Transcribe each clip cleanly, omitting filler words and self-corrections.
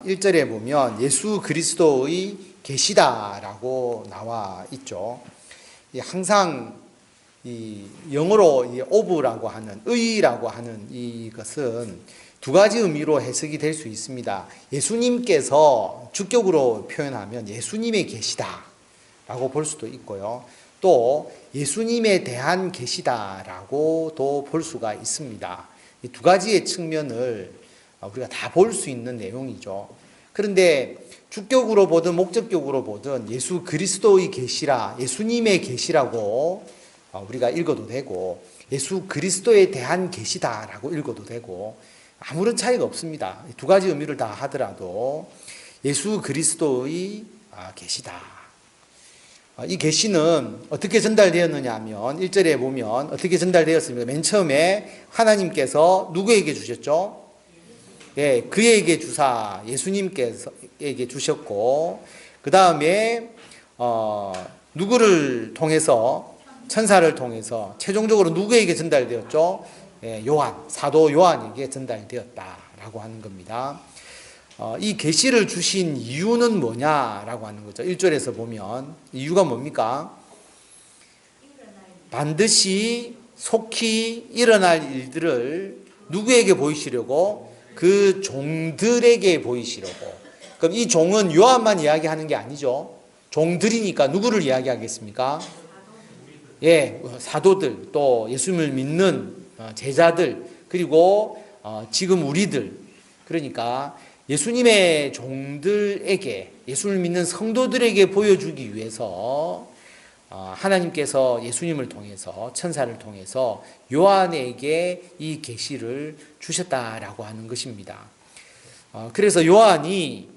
1절에 보면 예수 그리스도의 계시다라고 나와 있죠. 항상 이 영어로 of라고 하는 의라고 하는 이것은 두 가지 의미로 해석이 될 수 있습니다. 예수님께서 주격으로 표현하면 예수님의 계시다라고 볼 수도 있고요. 또 예수님에 대한 계시다라고도 볼 수가 있습니다. 이 두 가지의 측면을 우리가 다 볼 수 있는 내용이죠. 그런데 주격으로 보든 목적격으로 보든 예수 그리스도의 계시라, 예수님의 계시라고 우리가 읽어도 되고 예수 그리스도에 대한 계시다라고 읽어도 되고 아무런 차이가 없습니다. 두 가지 의미를 다 하더라도 예수 그리스도의 계시다. 이 계시는 어떻게 전달되었느냐 하면 1절에 보면 어떻게 전달되었습니까? 맨 처음에 하나님께서 누구에게 주셨죠? 예, 그에게 주사 예수님께서에게 주셨고 그 다음에 누구를 통해서 천사를 통해서 최종적으로 누구에게 전달되었죠? 예, 사도 요한에게 전달되었다라고 하는 겁니다. 이 계시를 주신 이유는 뭐냐라고 하는 거죠. 1절에서 보면 이유가 뭡니까? 반드시 속히 일어날 일들을 누구에게 보이시려고? 그 종들에게 보이시려고. 그럼 이 종은 요한만 이야기하는 게 아니죠. 종들이니까 누구를 이야기하겠습니까? 예, 사도들, 또 예수님을 믿는 제자들, 그리고 지금 우리들. 그러니까 예수님의 종들에게, 예수를 믿는 성도들에게 보여주기 위해서 하나님께서 예수님을 통해서, 천사를 통해서 요한에게 이 계시를 주셨다라고 하는 것입니다. 그래서 요한이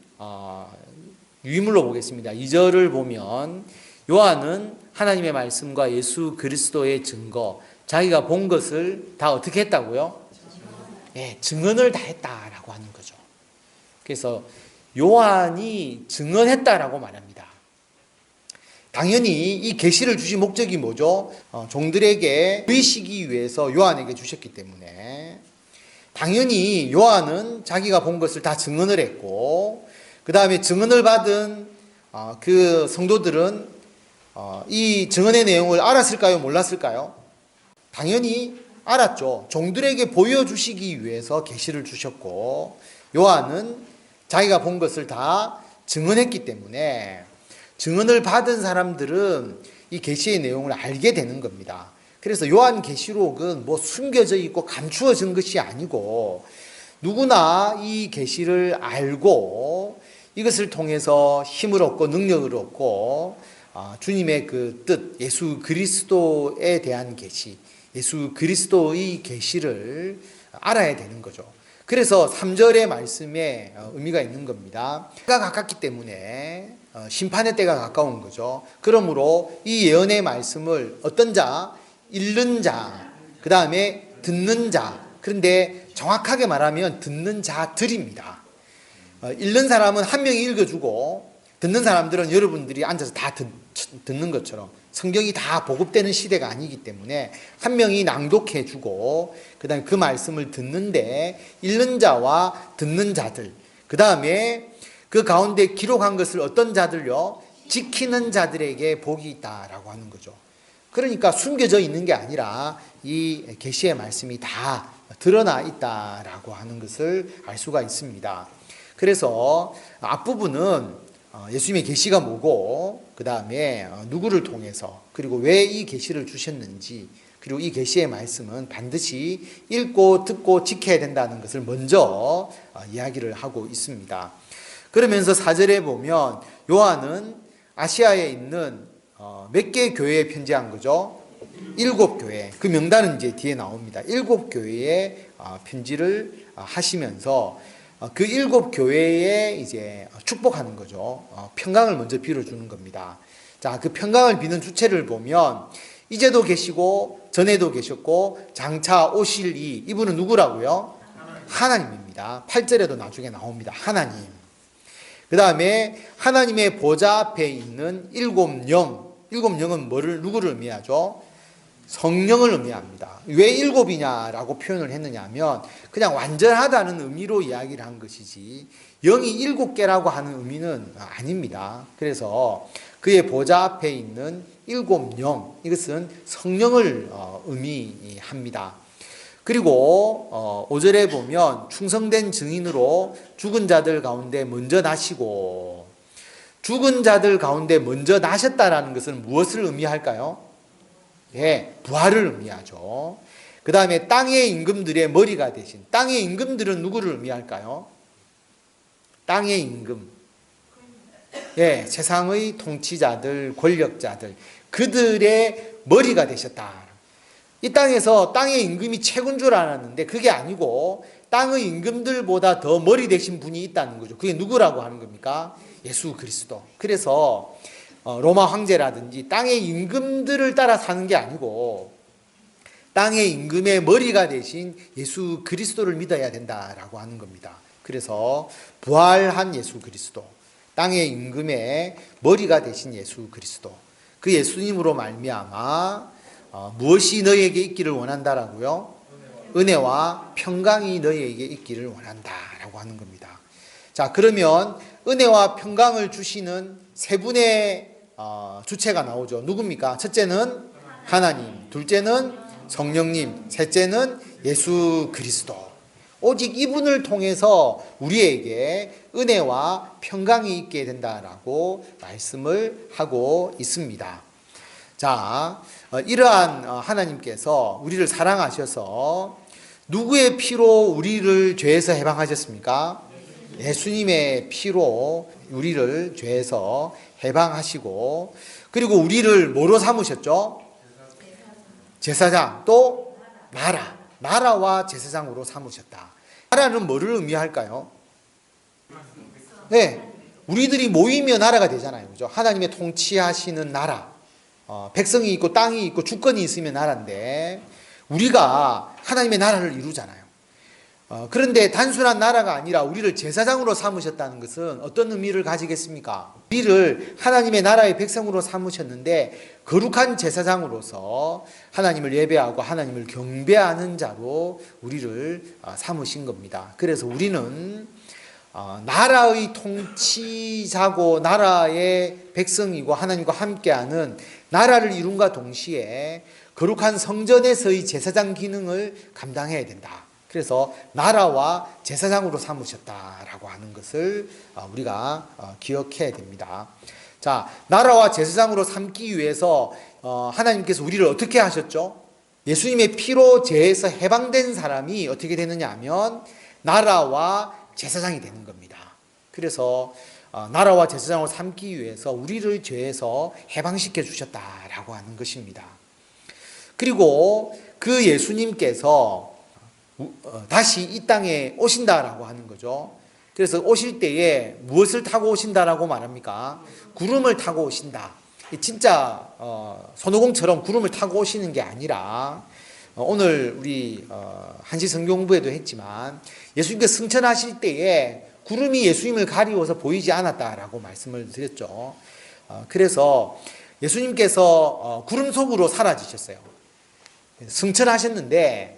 유인물로 보겠습니다. 2절을 보면 요한은 하나님의 말씀과 예수 그리스도의 증거, 자기가 본 것을 다 어떻게 했다고요? 예, 증언을 다 했다라고 하는 거죠. 그래서 요한이 증언했다라고 말합니다. 당연히 이 계시를 주신 목적이 뭐죠? 종들에게 보이시기 위해서 요한에게 주셨기 때문에 당연히 요한은 자기가 본 것을 다 증언을 했고 그 다음에 증언을 받은 그 성도들은 이 증언의 내용을 알았을까요? 몰랐을까요? 당연히 알았죠. 종들에게 보여주시기 위해서 계시를 주셨고 요한은 자기가 본 것을 다 증언했기 때문에 증언을 받은 사람들은 이 계시의 내용을 알게 되는 겁니다. 그래서 요한 계시록은 뭐 숨겨져 있고 감추어진 것이 아니고 누구나 이 계시를 알고 이것을 통해서 힘을 얻고 능력을 얻고 주님의 그 뜻, 예수 그리스도에 대한 계시, 예수 그리스도의 계시를 알아야 되는 거죠. 그래서 3절의 말씀에 의미가 있는 겁니다. 때가 가깝기 때문에 심판의 때가 가까운 거죠. 그러므로 이 예언의 말씀을 어떤 자, 읽는 자, 그 다음에 듣는 자, 그런데 정확하게 말하면 듣는 자들입니다. 읽는 사람은 한 명이 읽어주고 듣는 사람들은 여러분들이 앉아서 다 듣는 것처럼 성경이 다 보급되는 시대가 아니기 때문에 한 명이 낭독해주고 그 다음에 그 말씀을 듣는데 읽는 자와 듣는 자들, 그 다음에 그 가운데 기록한 것을 어떤 자들요? 지키는 자들에게 복이 있다라고 하는 거죠. 그러니까 숨겨져 있는 게 아니라 이 계시의 말씀이 다 드러나 있다라고 하는 것을 알 수가 있습니다. 그래서 앞부분은 예수님의 계시가 뭐고 그 다음에 누구를 통해서 그리고 왜 이 계시를 주셨는지 그리고 이 계시의 말씀은 반드시 읽고 듣고 지켜야 된다는 것을 먼저 이야기를 하고 있습니다. 그러면서 4절에 보면 요한은 아시아에 있는 몇 개의 교회에 편지한 거죠? 7교회. 그 명단은 이제 뒤에 나옵니다. 7교회에 편지를 하시면서 그 7교회에 이제 축복하는 거죠. 평강을 먼저 빌어주는 겁니다. 자, 그 평강을 비는 주체를 보면 이제도 계시고 전에도 계셨고 장차 오실 이분은 누구라고요? 하나님입니다. 8절에도 나중에 나옵니다. 하나님. 그 다음에 하나님의 보좌 앞에 있는 7영. 7영은 누구를 의미하죠? 성령을 의미합니다. 왜 7이냐라고 표현을 했느냐 하면 그냥 완전하다는 의미로 이야기를 한 것이지 0이 7개라고 하는 의미는 아닙니다. 그래서 그의 보좌 앞에 있는 7영, 이것은 성령을 의미합니다. 그리고 5절에 보면 충성된 증인으로 죽은 자들 가운데 먼저 나시고, 죽은 자들 가운데 먼저 나셨다라는 것은 무엇을 의미할까요? 예, 부활을 의미하죠. 그 다음에 땅의 임금들의 머리가 되신, 땅의 임금들은 누구를 의미할까요? 땅의 임금, 예, 세상의 통치자들, 권력자들, 그들의 머리가 되셨다. 이 땅에서 땅의 임금이 최고인 줄 알았는데 그게 아니고 땅의 임금들보다 더 머리 되신 분이 있다는 거죠. 그게 누구라고 하는 겁니까? 예수 그리스도. 그래서 로마 황제라든지 땅의 임금들을 따라 사는 게 아니고 땅의 임금의 머리가 되신 예수 그리스도를 믿어야 된다라고 하는 겁니다. 그래서 부활한 예수 그리스도, 땅의 임금의 머리가 되신 예수 그리스도, 그 예수님으로 말미암아 무엇이 너희에게 있기를 원한다라고요? 은혜와 평강이 너희에게 있기를 원한다라고 하는 겁니다. 자, 그러면 은혜와 평강을 주시는 세 분의 주체가 나오죠. 누굽니까? 첫째는 하나님, 둘째는 성령님, 셋째는 예수 그리스도. 오직 이분을 통해서 우리에게 은혜와 평강이 있게 된다라고 말씀을 하고 있습니다. 자, 이러한 하나님께서 우리를 사랑하셔서 누구의 피로 우리를 죄에서 해방하셨습니까? 예수님의 피로 우리를 죄에서 해방하시고, 그리고 우리를 뭐로 삼으셨죠? 제사장, 또 나라와 제사장으로 삼으셨다. 나라는 뭐를 의미할까요? 네, 우리들이 모이면 나라가 되잖아요. 그죠? 하나님의 통치하시는 나라. 백성이 있고 땅이 있고 주권이 있으면 나라인데 우리가 하나님의 나라를 이루잖아요. 그런데 단순한 나라가 아니라 우리를 제사장으로 삼으셨다는 것은 어떤 의미를 가지겠습니까? 우리를 하나님의 나라의 백성으로 삼으셨는데 거룩한 제사장으로서 하나님을 예배하고 하나님을 경배하는 자로 우리를 삼으신 겁니다. 그래서 우리는 나라의 통치자고 나라의 백성이고 하나님과 함께하는 나라를 이룬과 동시에 거룩한 성전에서의 제사장 기능을 감당해야 된다. 그래서 나라와 제사장으로 삼으셨다라고 하는 것을 우리가 기억해야 됩니다. 자, 나라와 제사장으로 삼기 위해서 하나님께서 우리를 어떻게 하셨죠? 예수님의 피로 죄에서 해방된 사람이 어떻게 되느냐 하면 나라와 제사장이 되는 겁니다. 그래서 나라와 제사장으로 삼기 위해서 우리를 죄에서 해방시켜 주셨다라고 하는 것입니다. 그리고 그 예수님께서 다시 이 땅에 오신다라고 하는 거죠. 그래서 오실 때에 무엇을 타고 오신다라고 말합니까? 구름을 타고 오신다. 진짜 손오공처럼 구름을 타고 오시는 게 아니라 오늘 우리 한시 성경 공부에도 했지만 예수님께서 승천하실 때에 구름이 예수님을 가리워서 보이지 않았다라고 말씀을 드렸죠. 그래서 예수님께서 구름 속으로 사라지셨어요. 승천하셨는데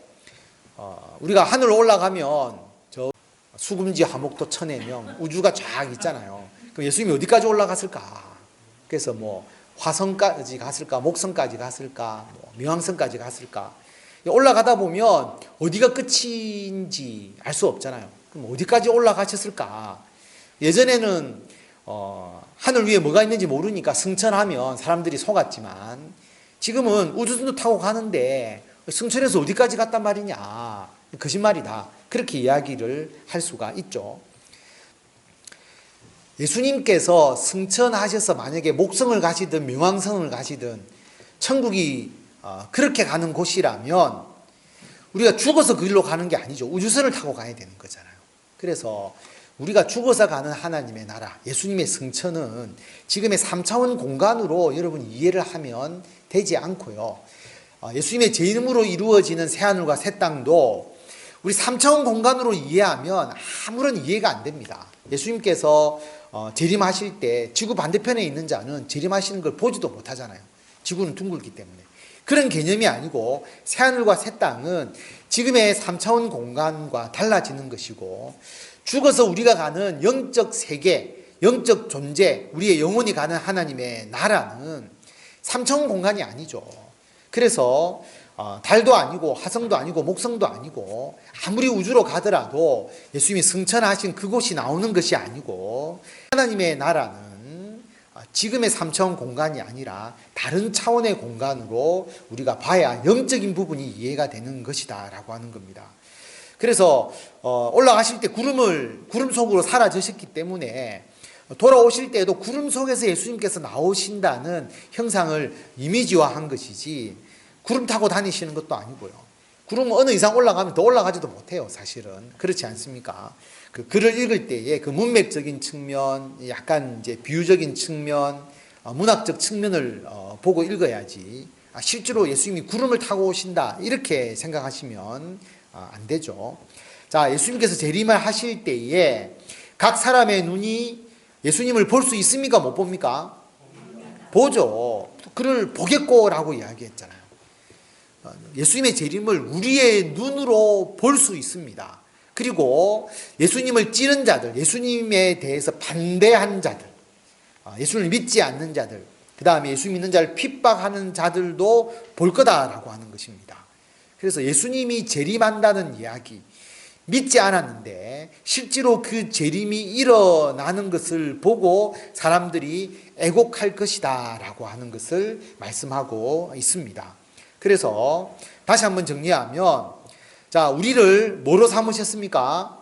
우리가 하늘로 올라가면 저 수금지 화목도 천의 명 우주가 쫙 있잖아요. 그럼 예수님이 어디까지 올라갔을까? 그래서 뭐 화성까지 갔을까, 목성까지 갔을까, 뭐 명왕성까지 갔을까? 올라가다 보면 어디가 끝인지 알 수 없잖아요. 그럼 어디까지 올라가셨을까? 예전에는 하늘 위에 뭐가 있는지 모르니까 승천하면 사람들이 속았지만 지금은 우주선도 타고 가는데 승천해서 어디까지 갔단 말이냐? 거짓말이다. 그렇게 이야기를 할 수가 있죠. 예수님께서 승천하셔서 만약에 목성을 가시든 명왕성을 가시든 천국이 그렇게 가는 곳이라면 우리가 죽어서 그 길로 가는 게 아니죠. 우주선을 타고 가야 되는 거잖아요. 그래서 우리가 죽어서 가는 하나님의 나라, 예수님의 승천은 지금의 3차원 공간으로 여러분 이해를 하면 되지 않고요. 예수님의 제 이름으로 이루어지는 새하늘과 새 땅도 우리 3차원 공간으로 이해하면 아무런 이해가 안 됩니다. 예수님께서 재림하실 때 지구 반대편에 있는 자는 재림하시는 걸 보지도 못하잖아요. 지구는 둥글기 때문에. 그런 개념이 아니고 새하늘과 새 땅은 지금의 3차원 공간과 달라지는 것이고, 죽어서 우리가 가는 영적 세계, 영적 존재, 우리의 영혼이 가는 하나님의 나라는 3차원 공간이 아니죠. 그래서 달도 아니고 화성도 아니고 목성도 아니고 아무리 우주로 가더라도 예수님이 승천하신 그곳이 나오는 것이 아니고, 하나님의 나라는 지금의 3차원 공간이 아니라 다른 차원의 공간으로 우리가 봐야 영적인 부분이 이해가 되는 것이다 라고 하는 겁니다. 그래서 올라가실 때 구름 속으로 사라지셨기 때문에 돌아오실 때에도 구름 속에서 예수님께서 나오신다는 형상을 이미지화한 것이지, 구름 타고 다니시는 것도 아니고요. 구름은 어느 이상 올라가면 더 올라가지도 못해요. 사실은 그렇지 않습니까? 그 글을 읽을 때에 그 문맥적인 측면, 약간 이제 비유적인 측면, 문학적 측면을 보고 읽어야지, 실제로 예수님이 구름을 타고 오신다 이렇게 생각하시면 안 되죠. 자, 예수님께서 재림을 하실 때에 각 사람의 눈이 예수님을 볼 수 있습니까? 못 봅니까? 보죠. 그를 보겠고라고 이야기했잖아요. 예수님의 재림을 우리의 눈으로 볼 수 있습니다. 그리고 예수님을 찌른 자들, 예수님에 대해서 반대한 자들, 예수를 믿지 않는 자들, 그 다음에 예수 믿는 자를 핍박하는 자들도 볼 거다라고 하는 것입니다. 그래서 예수님이 재림한다는 이야기, 믿지 않았는데 실제로 그 재림이 일어나는 것을 보고 사람들이 애곡할 것이다 라고 하는 것을 말씀하고 있습니다. 그래서 다시 한번 정리하면, 자, 우리를 뭐로 삼으셨습니까?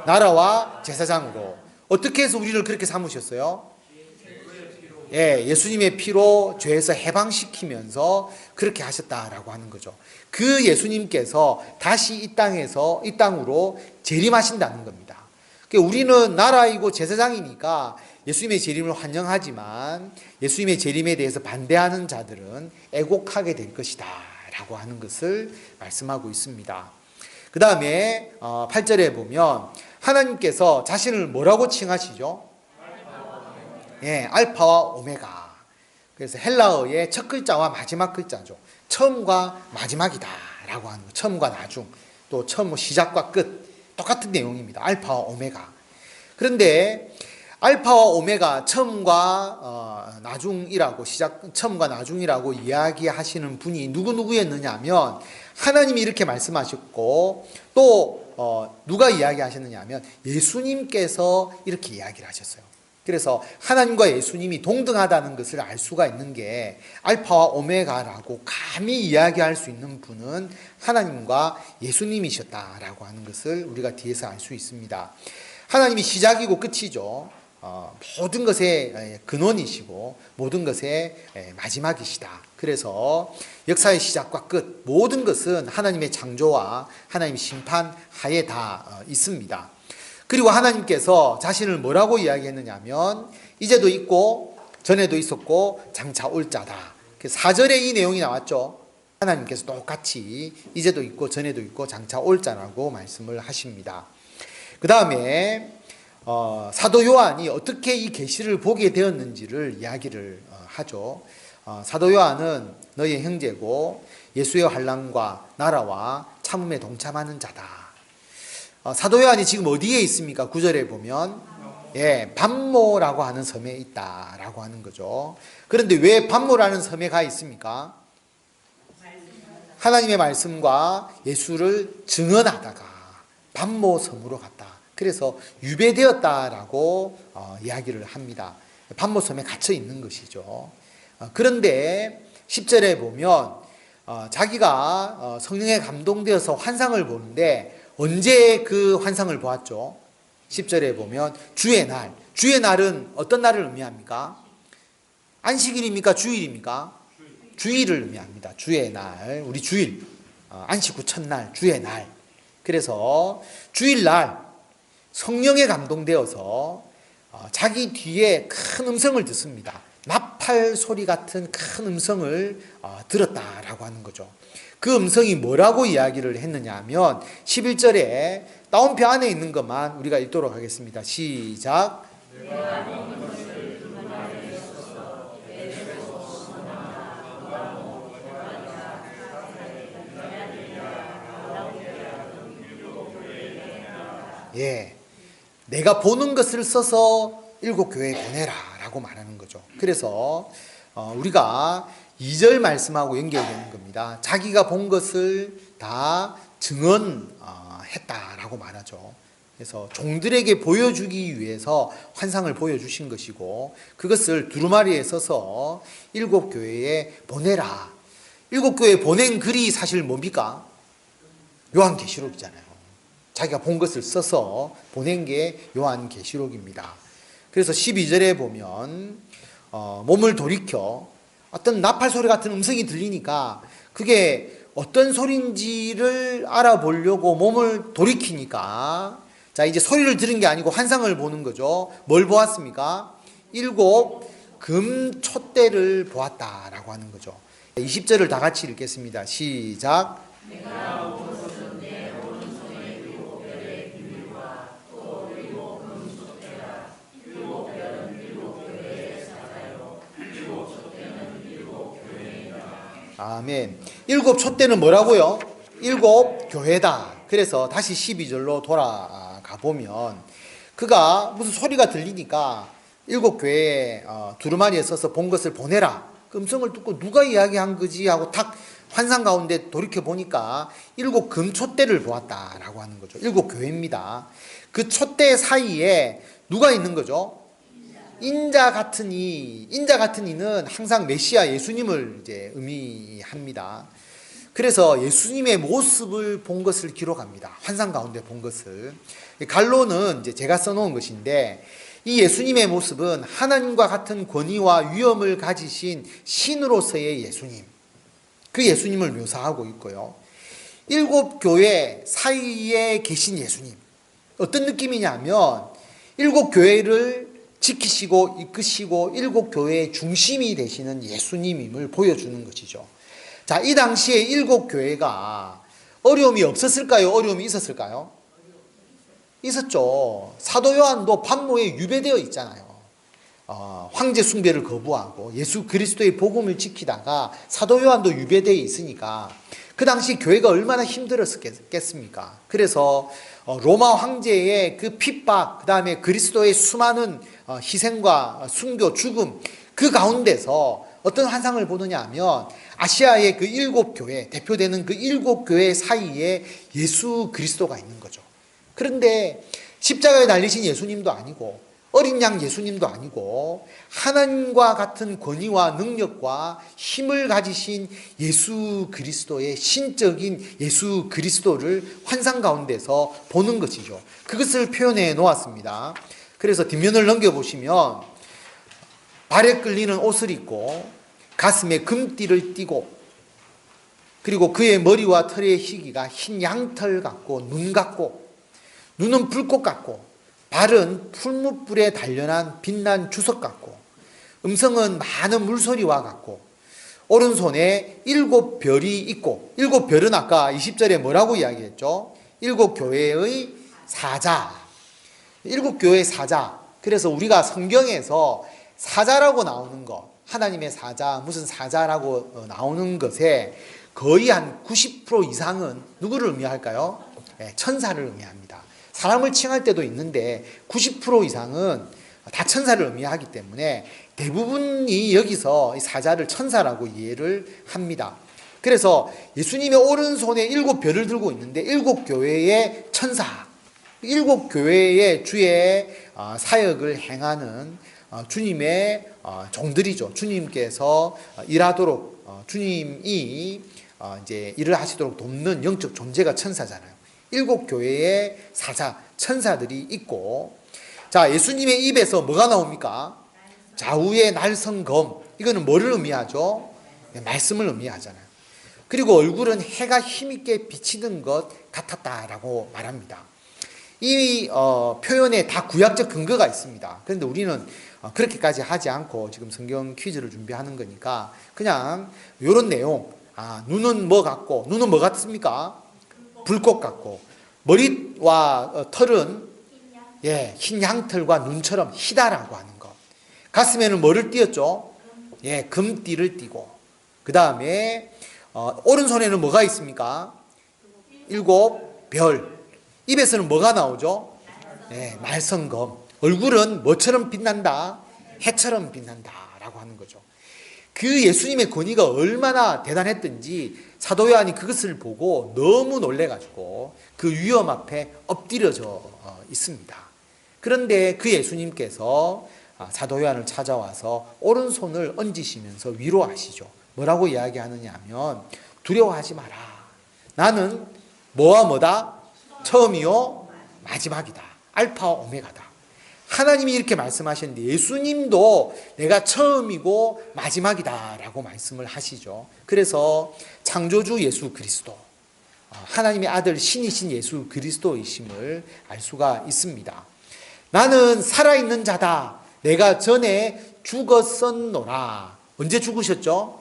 나라와 제사장으로. 어떻게 해서 우리를 그렇게 삼으셨어요? 예, 예수님의 피로 죄에서 해방시키면서 그렇게 하셨다라고 하는 거죠. 그 예수님께서 다시 이 땅으로 재림하신다는 겁니다. 그러니까 우리는 나라이고 제사장이니까 예수님의 재림을 환영하지만 예수님의 재림에 대해서 반대하는 자들은 애곡하게 될 것이다 라고 하는 것을 말씀하고 있습니다. 그 다음에 8절에 보면 하나님께서 자신을 뭐라고 칭하시죠? 예, 알파와 오메가. 그래서 헬라어의 첫 글자와 마지막 글자죠. 처음과 마지막이다 라고 하는 거. 처음과 나중, 또 처음 시작과 끝, 똑같은 내용입니다. 알파와 오메가. 그런데 알파와 오메가, 처음과 나중이라고, 처음과 나중이라고 이야기하시는 분이 누구였느냐 하면 하나님이 이렇게 말씀하셨고, 또 누가 이야기하셨느냐 하면 예수님께서 이렇게 이야기를 하셨어요. 그래서 하나님과 예수님이 동등하다는 것을 알 수가 있는 게, 알파와 오메가라고 감히 이야기할 수 있는 분은 하나님과 예수님이셨다라고 하는 것을 우리가 뒤에서 알 수 있습니다. 하나님이 시작이고 끝이죠. 모든 것의 근원이시고 모든 것의 마지막이시다. 그래서 역사의 시작과 끝, 모든 것은 하나님의 창조와 하나님의 심판 하에 다 있습니다. 그리고 하나님께서 자신을 뭐라고 이야기했느냐 하면 이제도 있고 전에도 있었고 장차 올 자다. 4절에 이 내용이 나왔죠. 하나님께서 똑같이 이제도 있고 전에도 있고 장차 올 자라고 말씀을 하십니다. 그 다음에 사도 요한이 어떻게 이 계시를 보게 되었는지를 이야기를 하죠. 사도 요한은 너희의 형제고 예수의 환난과 나라와 참음에 동참하는 자다. 사도 요한이 지금 어디에 있습니까? 9절에 보면 예, pat모라고 하는 섬에 있다라고 하는 거죠. 그런데 왜 pat모라는 섬에 가 있습니까? 하나님의 말씀과 예수를 증언하다가 pat모 섬으로 갔다. 그래서 유배되었다라고 이야기를 합니다. pat모 섬에 갇혀 있는 것이죠. 그런데 10절에 보면 자기가 성령에 감동되어서 환상을 보는데 언제 그 환상을 보았죠? 10절에 보면 주의 날. 주의 날은 어떤 날을 의미합니까? 안식일입니까? 주일입니까? 주일을 의미합니다. 주의 날. 우리 주일. 안식 후 첫날. 주의 날. 그래서 주일날 성령에 감동되어서 자기 뒤에 큰 음성을 듣습니다. 나팔 소리 같은 큰 음성을 들었다라고 하는 거죠. 그 음성이 뭐라고 이야기를 했느냐 하면 11절에 따옴표 안에 있는 것만 우리가 읽도록 하겠습니다. 시작. 예, 내가 보는 것을 써서 일곱 교회에 보내라 라고 말하는 거죠. 그래서 우리가 2절 말씀하고 연결되는 겁니다. 자기가 본 것을 다 증언했다라고 말하죠. 그래서 종들에게 보여주기 위해서 환상을 보여주신 것이고, 그것을 두루마리에 써서 일곱 교회에 보내라. 일곱 교회에 보낸 글이 사실 뭡니까? 요한계시록이잖아요. 자기가 본 것을 써서 보낸 게 요한계시록입니다. 그래서 12절에 보면 몸을 돌이켜 어떤 나팔 소리 같은 음성이 들리니까 그게 어떤 소리인지를 알아보려고 몸을 돌이키니까, 자, 이제 소리를 들은 게 아니고 환상을 보는 거죠. 뭘 보았습니까? 일곱 금촛대를 보았다라고 하는 거죠. 20절을 다 같이 읽겠습니다. 시작. 아멘. 일곱 촛대는 뭐라고요? 일곱 교회다. 그래서 다시 12절로 돌아가 보면, 그가 무슨 소리가 들리니까 일곱 교회에 두루마리에 써서 본 것을 보내라. 그 음성을 듣고 누가 이야기한 거지 하고 탁 환상 가운데 돌이켜 보니까 일곱 금촛대를 보았다라고 하는 거죠. 일곱 교회입니다. 그 촛대 사이에 누가 있는 거죠? 인자 같은 이. 인자 같은 이는 항상 메시아 예수님을 이제 의미합니다. 그래서 예수님의 모습을 본 것을 기록합니다. 환상 가운데 본 것을. 갈로는 이제 제가 써놓은 것인데, 이 예수님의 모습은 하나님과 같은 권위와 위엄을 가지신 신으로서의 예수님, 그 예수님을 묘사하고 있고요. 일곱 교회 사이에 계신 예수님, 어떤 느낌이냐면 일곱 교회를 지키시고 이끄시고 일곱 교회의 중심이 되시는 예수님임을 보여주는 것이죠. 자, 이 당시에 일곱 교회가 어려움이 없었을까요? 어려움이 있었을까요? 있었죠. 사도 요한도 반모에 유배되어 있잖아요. 황제 숭배를 거부하고 예수 그리스도의 복음을 지키다가 사도 요한도 유배되어 있으니까 그 당시 교회가 얼마나 힘들었겠습니까? 그래서 로마 황제의 그 핍박, 그 다음에 그리스도의 수많은 희생과 순교, 죽음, 그 가운데서 어떤 환상을 보느냐 하면 아시아의 그 일곱 교회, 대표되는 그 일곱 교회 사이에 예수 그리스도가 있는 거죠. 그런데 십자가에 달리신 예수님도 아니고 어린 양 예수님도 아니고 하나님과 같은 권위와 능력과 힘을 가지신 예수 그리스도의 신적인 예수 그리스도를 환상 가운데서 보는 것이죠. 그것을 표현해 놓았습니다. 그래서 뒷면을 넘겨보시면 발에 끌리는 옷을 입고 가슴에 금띠를 띠고, 그리고 그의 머리와 털의 희기가 흰 양털 같고 눈 같고, 눈은 불꽃 같고 발은 풀무불에 단련한 빛난 주석 같고, 음성은 많은 물소리와 같고, 오른손에 일곱 별이 있고, 일곱 별은 아까 20절에 뭐라고 이야기했죠? 일곱 교회의 사자. 일곱 교회의 사자. 그래서 우리가 성경에서 사자라고 나오는 것, 하나님의 사자, 무슨 사자라고 나오는 것에 거의 한 90% 이상은 누구를 의미할까요? 천사를 의미합니다. 사람을 칭할 때도 있는데 90% 이상은 다 천사를 의미하기 때문에 대부분이 여기서 사자를 천사라고 이해를 합니다. 그래서 예수님의 오른손에 일곱 별을 들고 있는데 일곱 교회의 천사, 일곱 교회의 주의 사역을 행하는 주님의 종들이죠. 주님께서 일하도록 주님이 이제 일을 하시도록 돕는 영적 존재가 천사잖아요. 일곱 교회의 사자, 천사들이 있고, 자, 예수님의 입에서 뭐가 나옵니까? 좌우의 날성검. 이거는 뭐를 의미하죠? 말씀을 의미하잖아요. 그리고 얼굴은 해가 힘있게 비치는 것 같았다라고 말합니다. 이 표현에 다 구약적 근거가 있습니다. 그런데 우리는 그렇게까지 하지 않고 지금 성경 퀴즈를 준비하는 거니까 그냥 이런 내용, 눈은 뭐 같고, 눈은 뭐 같습니까? 불꽃 같고, 머리와 털은 흰 양털과 눈처럼 희다라고 하는 것. 가슴에는 뭐를 띄었죠? 금띠를 띠고, 그 다음에 오른손에는 뭐가 있습니까? 일곱 별. 입에서는 뭐가 나오죠? 네, 말성검. 얼굴은 뭐처럼 빛난다? 해처럼 빛난다라고 하는 거죠. 그 예수님의 권위가 얼마나 대단했던지 사도 요한이 그것을 보고 너무 놀래가지고 그 위험 앞에 엎드려져 있습니다. 그런데 그 예수님께서 사도 요한을 찾아와서 오른손을 얹으시면서 위로하시죠. 뭐라고 이야기하느냐 하면 두려워하지 마라. 나는 뭐와 뭐다? 처음이요 마지막이다. 알파와 오메가다. 하나님이 이렇게 말씀하셨는데 예수님도 내가 처음이고 마지막이다 라고 말씀을 하시죠. 그래서 창조주 예수 그리스도, 하나님의 아들 신이신 예수 그리스도이심을 알 수가 있습니다. 나는 살아있는 자다. 내가 전에 죽었었노라. 언제 죽으셨죠?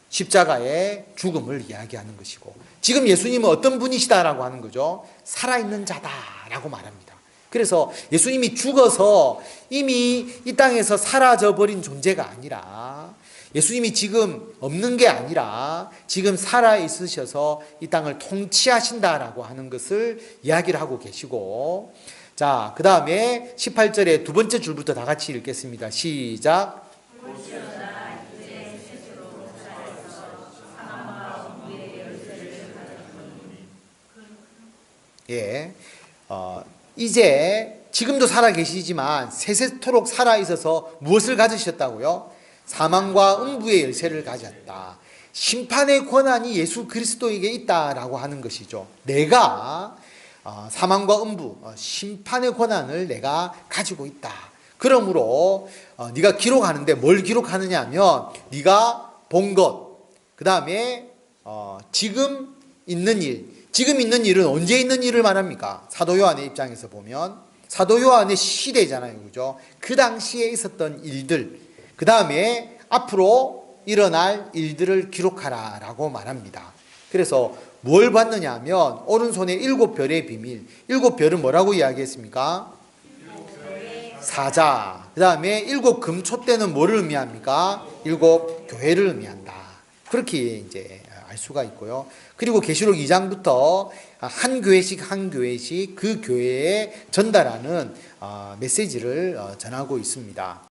십자가의 죽음을 이야기하는 것이고, 지금 예수님은 어떤 분이시다라고 하는 거죠? 살아있는 자다라고 말합니다. 그래서 예수님이 죽어서 이미 이 땅에서 사라져버린 존재가 아니라, 예수님이 지금 없는 게 아니라 지금 살아있으셔서 이 땅을 통치하신다라고 하는 것을 이야기를 하고 계시고, 자, 그 다음에 18절에 두 번째 줄부터 다 같이 읽겠습니다. 시작. 예, 이제 지금도 살아 계시지만 세세토록 살아 있어서 무엇을 가지셨다고요? 사망과 음부의 열쇠를 가졌다. 심판의 권한이 예수 그리스도에게 있다라고 하는 것이죠. 내가 사망과 음부, 심판의 권한을 내가 가지고 있다. 그러므로 네가 기록하는데 뭘 기록하느냐 하면 네가 본 것, 그 다음에 지금 있는 일. 지금 있는 일은 언제 있는 일을 말합니까? 사도 요한의 입장에서 보면 사도 요한의 시대잖아요. 그죠? 그 당시에 있었던 일들, 그 다음에 앞으로 일어날 일들을 기록하라 라고 말합니다. 그래서 뭘 봤느냐 하면 오른손에 7별의 비밀. 7별은 뭐라고 이야기했습니까? 사자. 그 다음에 7금촛대는 뭐를 의미합니까? 7교회를 의미한다. 그렇게 이제 알 수가 있고요. 그리고 계시록 2장부터 한 교회씩 한 교회씩 그 교회에 전달하는 메시지를 전하고 있습니다.